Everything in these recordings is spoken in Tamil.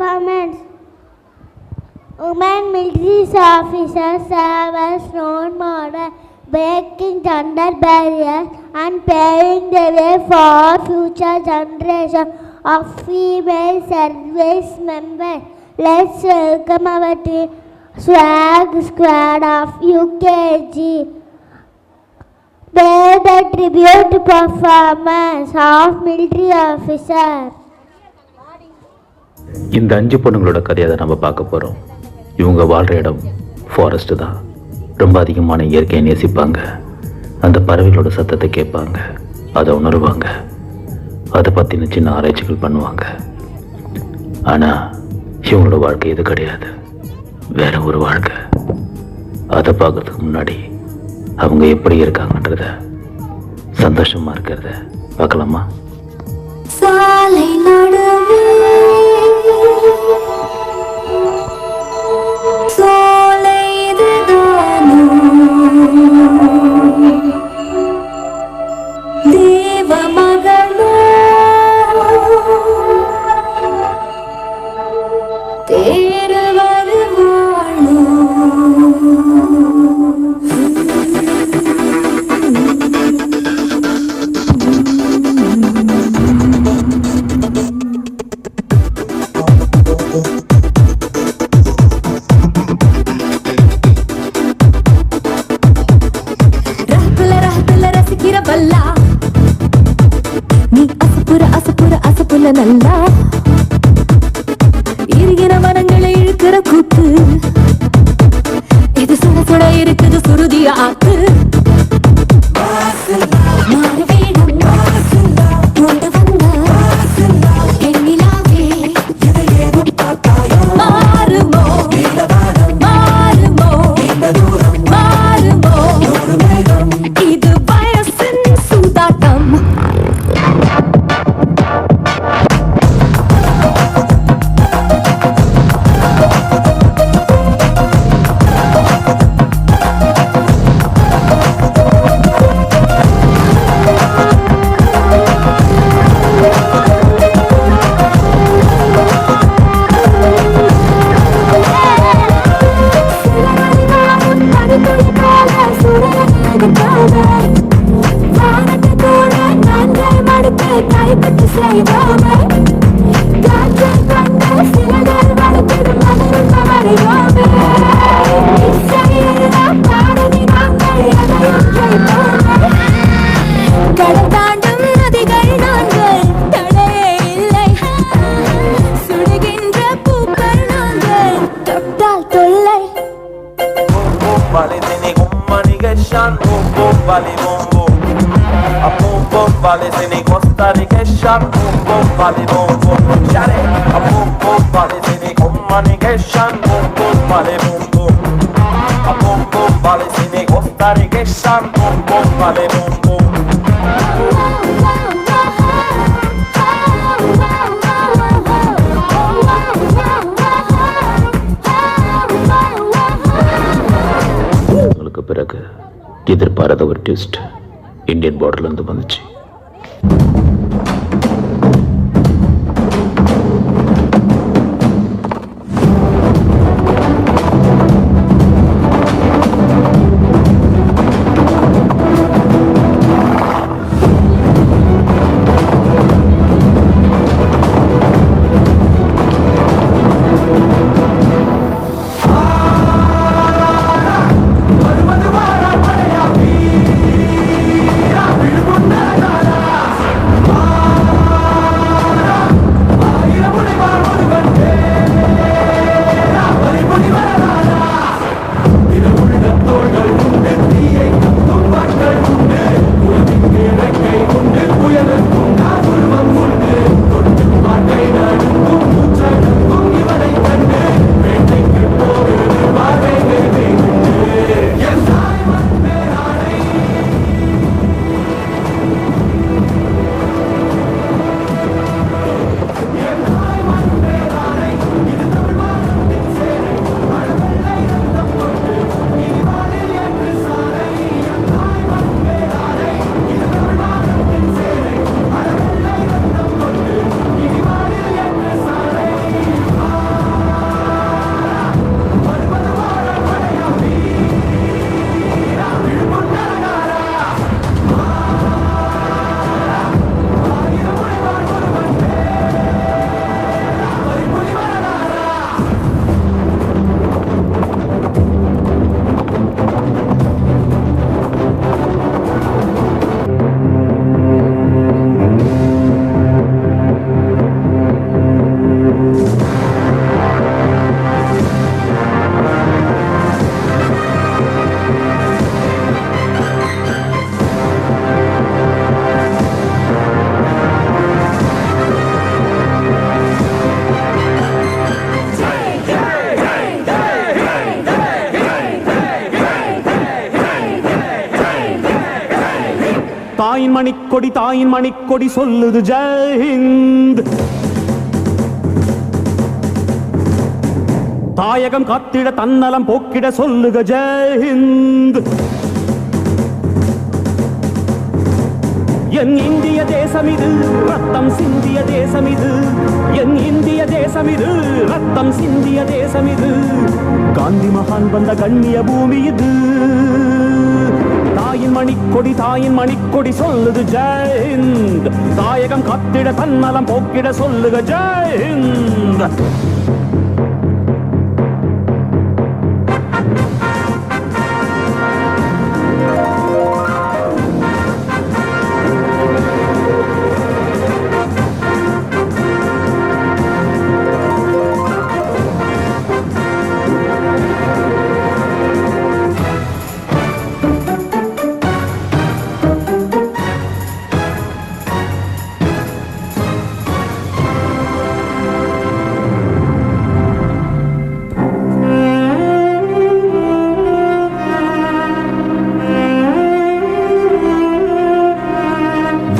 performance. Women military officers serve as role models, breaking gender barriers and paving the way for future generations of female service members. Let's welcome our team swag squad of UKG. They the tribute performance of military officer. இந்த 5 பொண்ணுங்களோட கதையை தான் நம்ம பார்க்க போகிறோம். இவங்க வாழ்கிற இடம் ஃபாரஸ்ட்டு தான். ரொம்ப அதிகமான இயற்கையை நேசிப்பாங்க. அந்த பறவைகளோட சத்தத்தை கேட்பாங்க, அதை உணர்வாங்க, அதை பற்றின சின்ன ஆராய்ச்சிகள் பண்ணுவாங்க. ஆனால் இவங்களோட வாழ்க்கை இது கிடையாது, வேற ஒரு வாழ்க்கை. அதை பார்க்கறதுக்கு முன்னாடி அவங்க எப்படி இருக்காங்கன்றத, சந்தோஷமாக இருக்கிறத பார்க்கலாமா? சாலை நடுவே சோலை இதுதானோ தேவ மகளோ தேரு வருவாளோ நீ அசப்புற நல்லா இருக்கிற மனங்களை இழுக்கிற கூத்து இது சுட சுட இருக்குது சுருதிய ஆத்து Vale bom bom, a bom bom vale se ne costa di che shan bom bom vale bom bom, share a bom bom vale se ne comma ni che shan bom bom vale bom bom, a bom bom vale se ne costa di che shan bom bom vale bom bom. பிறகு எதிர்பாராத ஒரு ட்விஸ்ட் இந்தியன் பார்டர்லேருந்து வந்துச்சு. Viva தாயின் மணிக்கொடி சொல்லுது ஜெயஹிந்த். தாயகம் காத்திட தன்னலம் போக்கிட சொல்லுக ஜெயஹிந்த். என் இந்திய தேசம் இது ரத்தம் சிந்திய தேசம் இது. என் இந்திய தேசம் இது ரத்தம் சிந்திய தேசம் இது. காந்தி மகான் வந்த கண்ணிய பூமி இது. தாயின் மணிக்கொடி சொல்லுது ஜெயஹிந்த். தாயகம் காத்திட தன்னலம் போக்கிட சொல்லுக ஜெயஹிந்த்.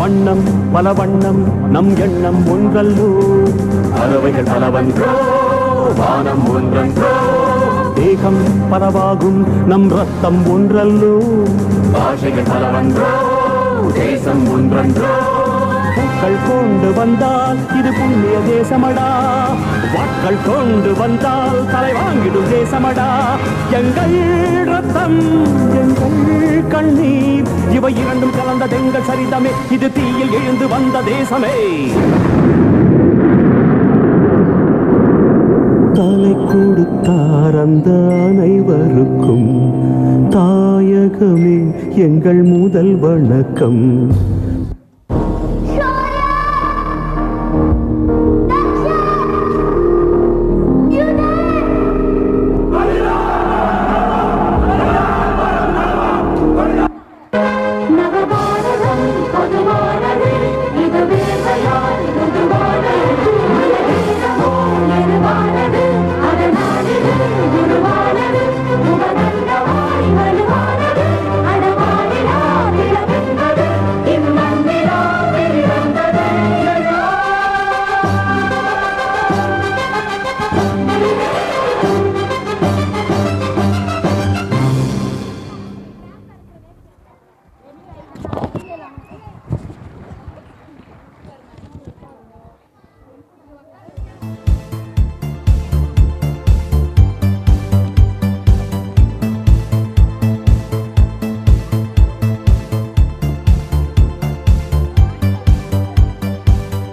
வண்ணம் பல வண்ணம் நம் எண்ணம் ஒன்றல்லோ. பறவைகள் பலவன்றோ வானம் ஒன்றன்றோ. தேகம் பலவாகும் நம் ரத்தம் ஒன்றல்லோ. பாஷைகள் பலவன்றோ தேசம் ஒன்றன்றோ. பூக்கள் கொண்டு வந்தால் இது புண்ணிய தேசமடா. வாட்கள் கொண்டு வந்தால் தலை வாங்கிடும் தேசமடா. எங்கள் ரத்தம் எங்கள் கண்ணீர் இவை இரண்டும் கலந்த எங்கள் சரிதமே. இது தீயில் எழுந்து வந்த தேசமே. தலை கொடுத்தார் அந்த அனைவருக்கும் தாயகமே எங்கள் முதல் வணக்கம்.